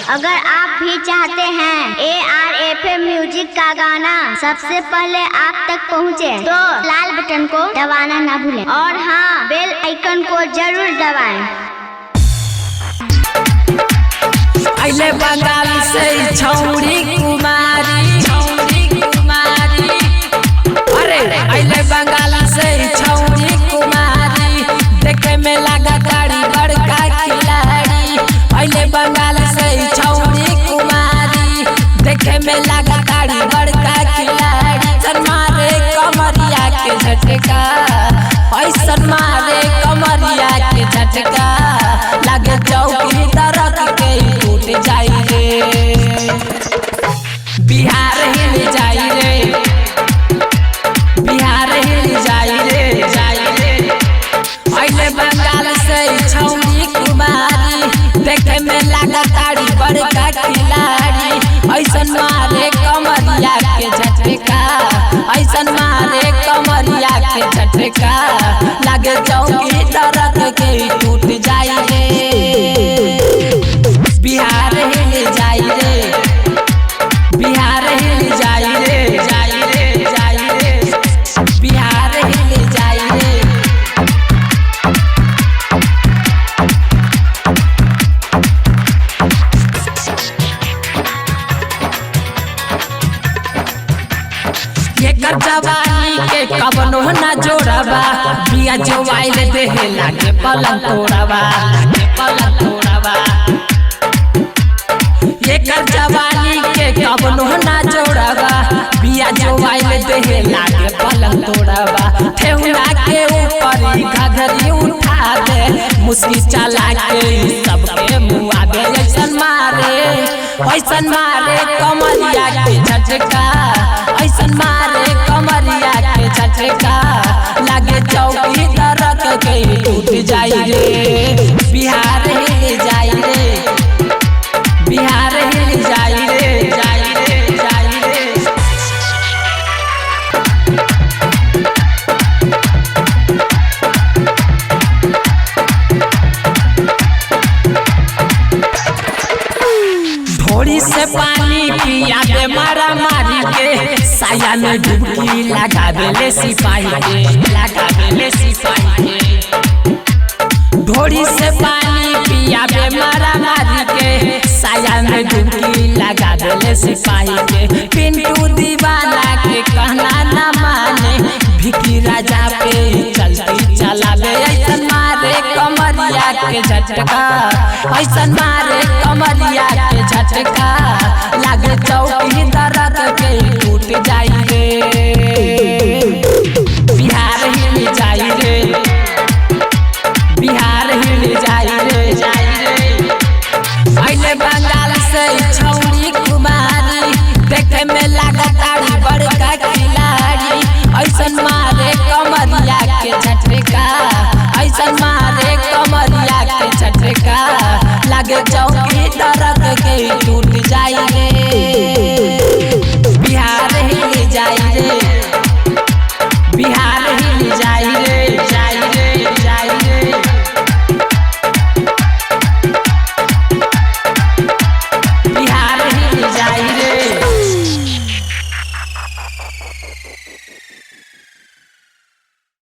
अगर आप भी चाहते हैं ARFM म्यूजिक का गाना सबसे पहले आप तक पहुंचे, तो लाल बटन को दबाना ना भूलें और हाँ, बेल आइकन को जरूर दबाएं। अइले बंगाल से छौरी कुमारी, अरे अइले बंगाल से छौरी कुमारी, देखे में लगा गाड़ी बड़का खिलाड़ी। अइले बंगाल से छौरी कुमारी, देखे में लगा गाड़ी बड़का खिलाड़ी। ऐसन मारे कमरिया के झटका, ऐसन मारे कमरिया के झटका, लगे चौकी दरक के टूट जाई रे। बिहार हिल जाई रे, बिहार हिल जाई रे, जाई रे। अइले बंगाल से छौरी कुमारी, देखे में लगा ताड़ी बड़का खिलाड़ी। ऐसन मारे कमरिया के झटका, ऐसन मारे कमरिया के झटका, लगे चौकी दरक के टूट जाई रे। बिहार हिल जाई रे, बिहार हिल जाई रे, जाई रे, जाई रे। बिहार हिल जाई रे। एकर जवानी के कबनो ना जोड़बा, बिया जोवाइल देहे लागे पलंग तोड़बा, लागे पलंग तोड़बा। एकर जवानी के कबनो ना जोड़बा, बिया जोवाइल देहे लागे पलंग तोड़बा। ठेहुना के ऊपर घघरी उठा दे, मुस्की चला के सबके मुआ दे। ऐसन मारे, ऐसन मारे कमरिया के झटका, ऐसन मारे कमरिया के झटका, लागे चौकी दरक के टूट जाई रे। बिहार हिल जाई रे, बिहार हिल जाई रे, जाई रे, जाई रे। ढोरी से पानी पिया दे मारा मारी के, साया में डुबकी लगा देले सिपाही के, लगा देले सिपाही के। ढोरी से पानी पिया दे मारा मारी के, साया में डुबकी लगा देले सिपाही के। पिंटू दीवाना के कहना ना माने, भिकी राजा पे चलती चलावे। ऐसन मारे कमरिया के झटका, ऐसन मारे कमरिया